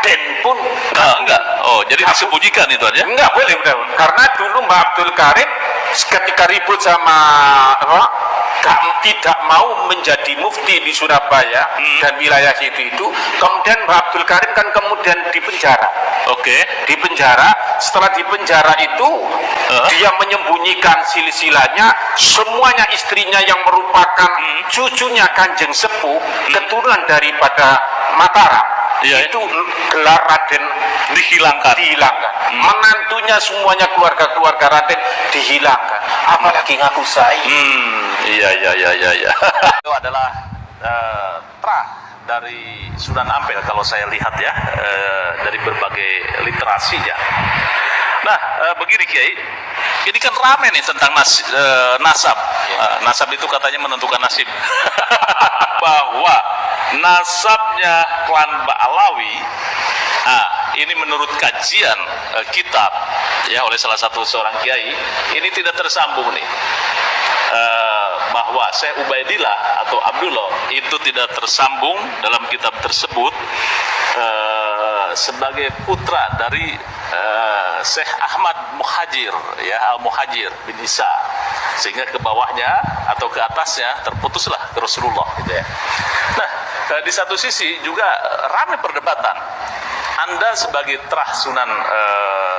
Raden pun enggak. Oh, jadi disembunyikan itu aja? Enggak boleh, karena dulu Mbah Abdul Karim ketika ribut sama tidak mau menjadi mufti di Surabaya dan wilayah itu, kemudian Mbah Abdul Karim kan kemudian dipenjara. Oke. Dipenjara, setelah dipenjara itu dia menyembunyikan silsilahnya, semuanya istrinya yang merupakan cucunya Kanjeng Sepuh, keturunan daripada Mataram. Itu gelar Raden dihilangkan. Menantunya semuanya keluarga Raden dihilangkan. Apalagi ngaku saya. Iya. Itu adalah trah dari Sunan Ampel kalau saya lihat ya, dari berbagai literasinya. Nah, begini Kiai, ini kan rame nih tentang nasab. Nasab itu katanya menentukan nasib. Bahwa nasabnya klan Ba'alawi, ini menurut kajian kitab ya oleh salah satu seorang kiai, ini tidak tersambung nih. Bahwa Syekh Ubaidillah atau Abdullah itu tidak tersambung dalam kitab tersebut sebagai putra dari Syekh Ahmad Muhajir ya, Al-Muhajir bin Isa, sehingga ke bawahnya atau ke atasnya terputuslah ke Rasulullah gitu ya. Nah, di satu sisi juga ramai perdebatan. Anda sebagai trah Sunan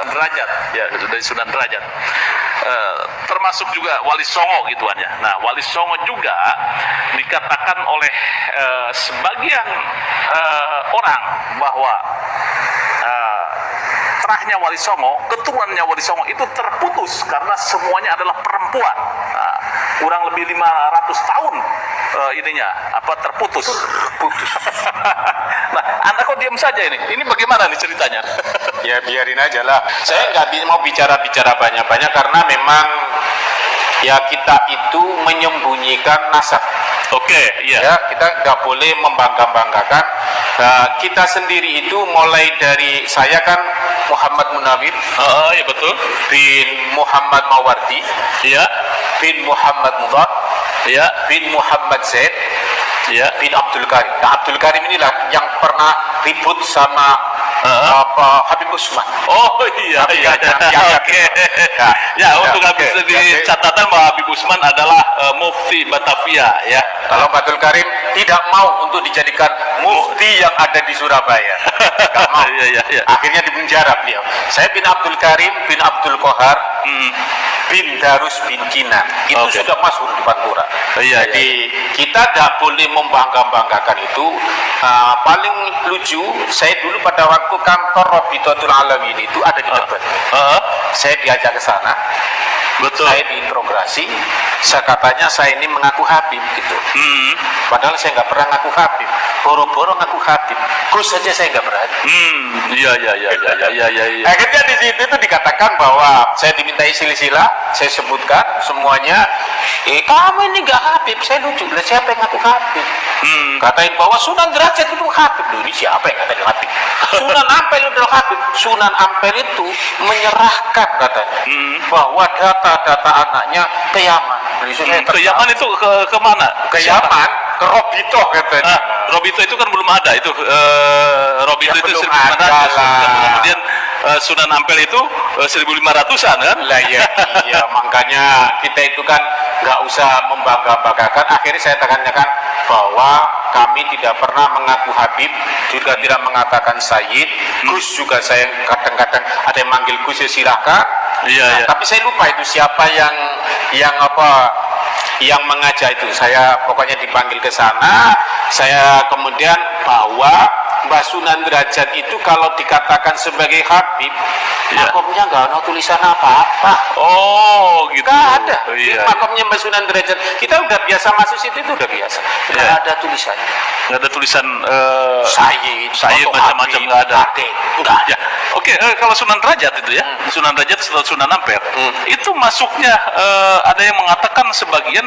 Derajat ya, dari Sunan Derajat, termasuk juga Wali Songo gituannya. Nah, Wali Songo juga dikatakan oleh sebagian orang bahwa trahnya Wali Songo, keturunannya Wali Songo itu terputus karena semuanya adalah perempuan. Nah, kurang lebih 500 tahun terputus. Nah, Anda kok diam saja ini? Ini bagaimana nih ceritanya? Ya biarin aja lah. Saya nggak mau bicara banyak-banyak karena memang ya kita itu menyembunyikan nasab. Oke, iya. Ya, kita nggak boleh membangga-banggakan. Kita sendiri itu mulai dari saya kan Muhammad Munawir, iya betul, bin Muhammad Mawardi, iya, bin Muhammad Mudhar, iya, bin Muhammad Zaid, iya, bin Abdul Karim. Nah, Abdul Karim inilah yang pernah ribut sama Habib Usman. Oh iya. Oke. Ya, untuk habis di catatan bahwa Habib Usman adalah mufti Batavia ya. Kalau Abdul Karim tidak mau untuk dijadikan mufti yang ada di Surabaya. Tidak mau. Iya. Akhirnya dipenjara beliau. Saya bin Abdul Karim bin Abdul Kohar bin Darus bin Kina. Itu sudah masyhur di Pantura. Jadi kita tidak boleh membangga-banggakan itu. Paling lucu, saya dulu pada waktu kantor Robitotul Alamin itu ada di Tebet. Saya diajak ke sana. Betul. Saya diinterogasi, katanya saya ini mengaku Habib gitu. Padahal saya nggak pernah ngaku Habib, boro-boro ngaku Habib. Terus saja saya nggak berani. Iya. Akhirnya di situ itu dikatakan bahwa saya dimintai silsilah, saya sebutkan semuanya. Kamu ini nggak Habib, saya lucu. Siapa yang ngaku Habib? Katain bahwa Sunan Derajat itu Habib. Loh, ini siapa yang ngatain Habib? Sunan Ampel itu Habib. Sunan Ampel itu menyerahkan katanya bahwa data anaknya ke Yaman. Ke Yaman itu ke mana? Ke Yaman, ke Robito katanya. Robito itu kan belum ada itu. Robito ya, itu belum 1500. ada lah. Kemudian Sunan Ampel itu 1500-an kan? Lah iya, makanya kita itu kan nggak usah membangga-banggakan. Akhirnya saya tanyakan bahwa kami tidak pernah mengaku Habib, juga tidak mengatakan Sayyid. Gus juga saya kadang-kadang ada yang manggil Gus, ya silahkan. Iya. Tapi saya lupa itu siapa yang mengajak itu. Saya pokoknya dipanggil ke sana. Saya kemudian bawa Mbah Sunan Derajat itu kalau dikatakan sebagai Habib, makomnya nggak ada tulisan apa-apa. Oh gitu. Nggak ada. Iya. Makomnya Mbah Sunan Derajat. Kita udah biasa masuk situ, itu udah biasa. Nggak ada tulisannya. Nggak ada tulisan Sayyid macam-macam nggak ada. Nggak ada. Oke, kalau Sunan Derajat itu ya, Sunan Derajat setelah Sunan Ampel, itu masuknya ada yang mengatakan sebagian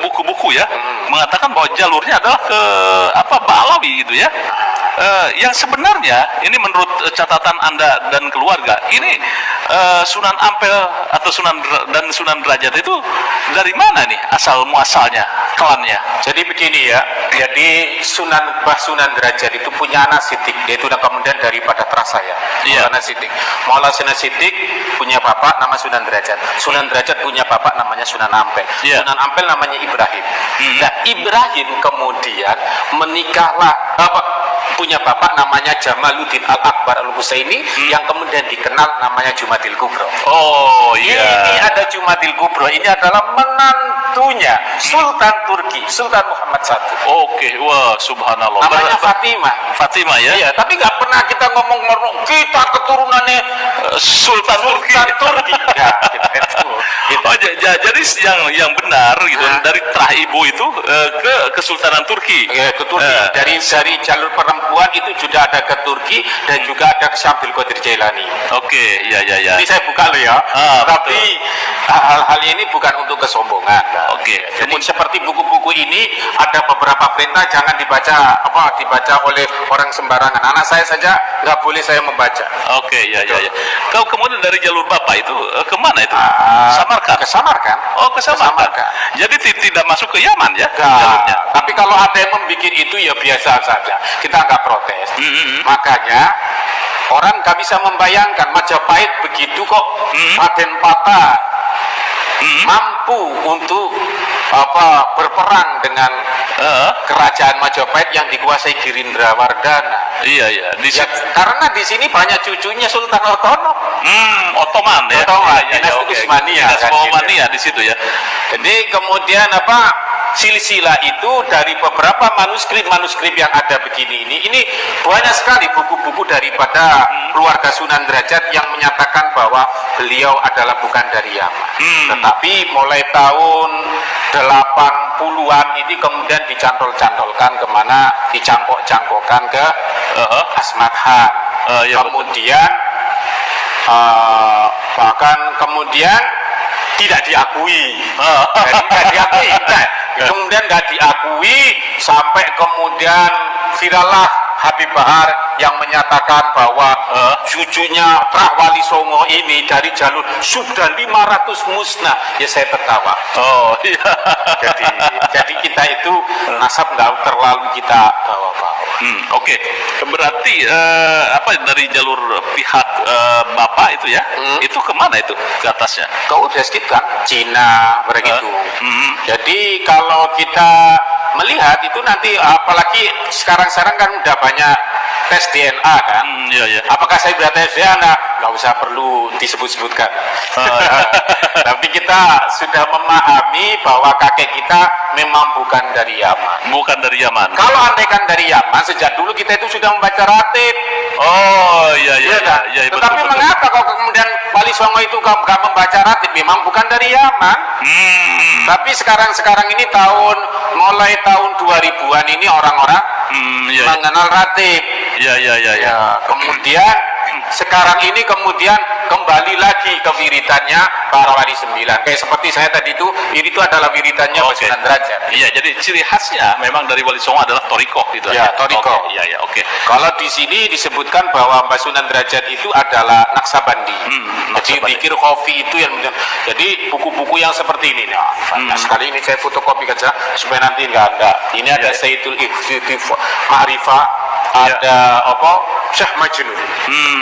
buku-buku ya, mengatakan bahwa jalurnya adalah ke Ba'alawi gitu ya. yang sebenarnya ini menurut catatan Anda dan keluarga, ini Sunan Ampel atau Sunan Derajat itu dari mana nih asal muasalnya, klannya? Jadi begini ya, jadi Mbah Sunan Derajat itu punya anak Sidik, yaitu kemudian daripada Trasaya. Iya. Maulana Sidik punya bapak nama Sunan Derajat. Sunan Derajat punya bapak namanya Sunan Ampel. Iya. Sunan Ampel namanya Ibrahim. Nah, Ibrahim kemudian menikahlah punya bapak namanya Jamaluddin Al-Akbar Al-Husaini yang kemudian dikenal namanya Jumadil Kubro. Oh iya. Ini ada Jumadil Kubro, ini adalah menantunya Sultan Turki, Sultan Muhammad I. Oke, wah subhanallah. Namanya Fatimah. Fatimah ya? Iya, tapi nggak pernah kita ngomong kita keturunannya Sultan Turki. Turki. Ya, gitu. Oh, jadi yang benar gitu dari terah ibu itu ke Kesultanan Turki. Ya, ke Turki. Dari jalur perempuan itu sudah ada ke Turki dan juga ada ke Syabdul Qadir Jailani. Oke, ya. Ini saya buka lo ya. Tapi hal-hal ini bukan untuk kesombongan. Oke. Jadi seperti buku-buku ini ada beberapa perintah jangan dibaca oleh orang sembarangan. Anak saya saja nggak boleh saya membaca. Oke, ya. Kau kemudian dari jalur Bapak itu kemana itu? Samarkand. Ke Samarkand. Oh, ke Samarkand. Jadi tidak masuk ke Yaman ya? Jalurnya. Tapi kalau ada yang membuat itu ya biasa saja. Kita nggak protes. Makanya orang nggak bisa membayangkan Majapahit begitu kok Raden Patah mampu untuk berperang dengan kerajaan Majapahit yang dikuasai Girindrawardana. Iya. Karena di sini banyak cucunya Sultan Ottoman. Ottoman ya. Dinasti Utsmaniyah. Dinasti Utsmaniyah di situ ya. Jadi kemudian silsilah itu dari beberapa manuskrip yang ada begini ini banyak sekali buku-buku daripada keluarga Sunan Derajat yang menyatakan bahwa beliau adalah bukan dari Yaman. Tetapi mulai tahun 80-an ini kemudian dicantol-cantolkan kemana, dicangkok-cangkokkan ke Asmat Khan. Kemudian bahkan kemudian tidak diakui. Jadi tidak diakui. Kemudian nggak diakui sampai kemudian virallah Habib Bahar yang menyatakan bahwa cucunya Trah Wali Songo ini dari jalur sudah 500 musnah. Ya saya tertawa. Oh iya. Jadi kita itu nasab nggak terlalu kita bawa-bawa. Oke. Berarti dari jalur pihak Bapak itu ya, itu kemana itu ke atasnya? Kau udah skip kan? Cina begitu. Jadi kalau kita melihat itu nanti apalagi sekarang kan udah banyak tes DNA kan. Iya. Apakah saya sudah tes DNA? Nggak usah perlu disebut-sebutkan. Tapi kita sudah memahami bahwa kakek kita memang bukan dari Yaman. Bukan dari Yaman. Kalau andaikan dari Yaman, sejak dulu kita itu sudah membaca ratib. Oh iya. Tetapi betul. mengapa kalau kemudian Wali Songo itu nggak membaca ratib? Memang bukan dari Yaman. Tapi sekarang ini mulai tahun 2000-an ini orang-orang mengenal ratib. Iya. Kemudian sekarang ini kembali lagi ke wiritannya para wali 9. Kayak seperti saya tadi itu, ini itu adalah wiritannya Sunan Derajat. Iya, jadi ciri khasnya memang dari Wali Songo adalah torikoh gitu. Ya, torikoh. Iya, oke. Kalau di sini disebutkan bahwa Mbah Sunan Derajat itu adalah Naksabandi. Jadi zikir khofi itu yang jadi buku-buku yang seperti ini. Nah, sekali ini saya fotokopi saja supaya nanti nggak ada. Ini ada Sayyidul Ikhtif Ma'rifah, ada Syekh Majnun.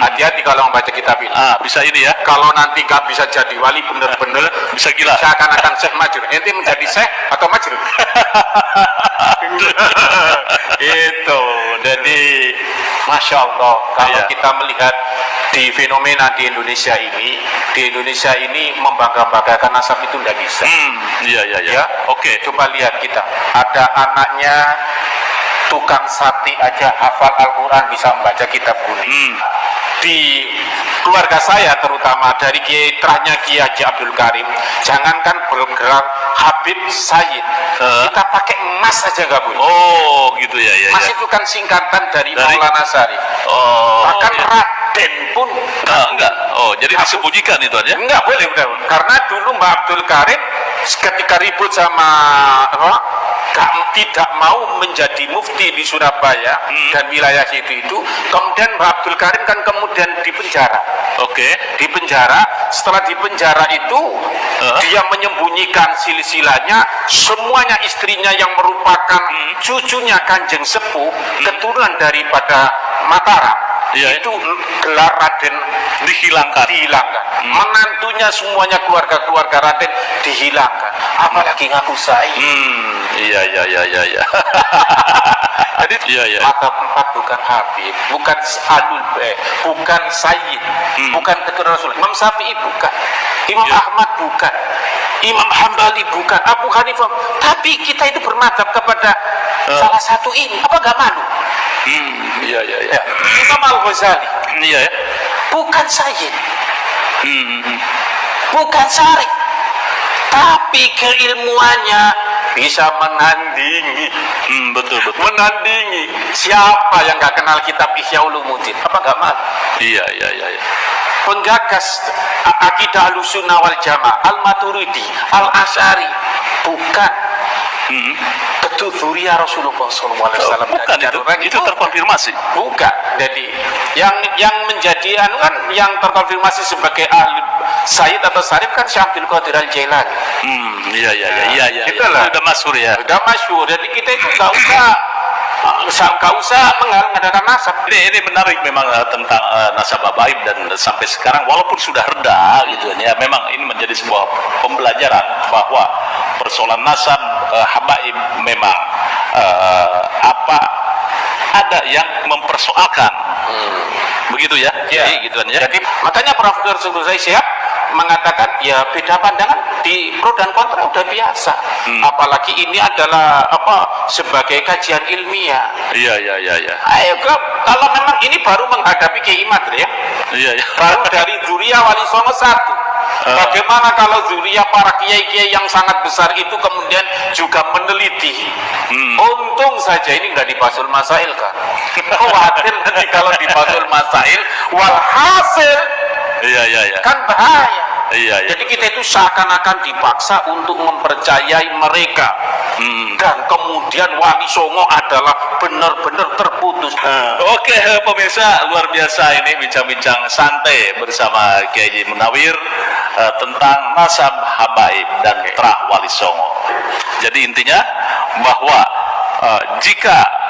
Hati-hati kalau membaca kitab ini. Bisa ini ya. Kalau nanti nggak bisa jadi wali bener-bener bisa gila. Seakan-akan Syekh Majnun. Ente menjadi Syekh atau Majnun? Itu. Jadi Masya Allah kalau kita melihat di fenomena di Indonesia ini membangga-banggakan nasab itu tidak bisa. Iya. Oke. Coba lihat kita ada anaknya tukang sate aja hafal Al-Quran, bisa membaca kitab kuning. Di keluarga saya terutama dari trahnya Kiai Haji Abdul Karim, jangankan bergerak Habib Sayyid, kita pakai emas saja nggak boleh. Oh gitu ya. Emas itu kan singkatan dari Maulana Syarif. Bahkan Raden pun Enggak. Oh, jadi disembunyikan itu aja. enggak boleh, udah. Karena dulu Mbak Abdul Karim ketika ribut sama tidak mau menjadi mufti di Surabaya dan wilayah itu, kemudian Mbak Abdul Karim kan kemudian dipenjara. Oke. Di penjara, setelah di penjara itu dia menyembunyikan silsilahnya, semuanya istrinya yang merupakan cucunya Kanjeng Sepuh, keturunan daripada Mataram. Iya, itu gelar Raden dihilangkan. Menantunya semuanya keluarga Raden dihilangkan, apalagi ngaku saya. Iya. Jadi Iya. mata empat bukan Habib, bukan Alul bukan Sayyid, bukan keturunan Rasul. Imam Syafi'i bukan, Imam Ahmad bukan, Imam Hambali bukan, Abu Hanifah. Tapi kita itu bermadhab kepada salah satu ini. Apa gak malu? Iya. Imam Al-Ghazali Iya ya. bukan Sayyid, bukan Syarif, tapi keilmuannya bisa menandingi. Betul. Menandingi siapa yang gak kenal kitab Ihya Ulumuddin? Apa gak malu? Iya. Penggagas akidah Ahlussunnah wal Jamaah Al-Maturidi, Al-Asy'ari bukan keturunan Rasulullah SAW. Bukan itu terkonfirmasi. Bukan. Jadi yang menjadi yang terkonfirmasi sebagai ahli Sayyid atau Syarif kan Syekh Abdul Qadir Al-Jailani. Iya. Itulah. Udah masyhur ya. Udah masyhur. Jadi kita itu nggak usah mengadakan nasab. Ini menarik memang tentang nasab habaib, dan sampai sekarang walaupun sudah reda gitu ya, memang ini menjadi sebuah pembelajaran bahwa persoalan nasab habaib memang ada yang mempersoalkan. Begitu ya. Jadi gitu kan ya. Jadi makanya Prof. Dr. Syihab mengatakan ya beda pandangan di pro dan kontra udah biasa. Apalagi ini adalah sebagai kajian ilmiah. Iya. Ayo kalau memang ini baru menghadapi Kiai Madri ya. Iya. Baru dari Dzuriyah Wali Songo 1. Bagaimana kalau Dzuriyah para kiai-kiai yang sangat besar itu kemudian juga meneliti? Untung saja ini nggak dibasul masail kan. Khawatir nanti kalau dibasul masail walhasil Iya. kan bahaya. Iya. Jadi kita itu seakan-akan dipaksa untuk mempercayai mereka. Dan kemudian Wali Songo adalah benar-benar terputus. Oke, pemirsa, luar biasa ini bincang-bincang santai bersama Kiai Munawir tentang nasab habaib dan terah Wali Songo. Jadi intinya bahwa jika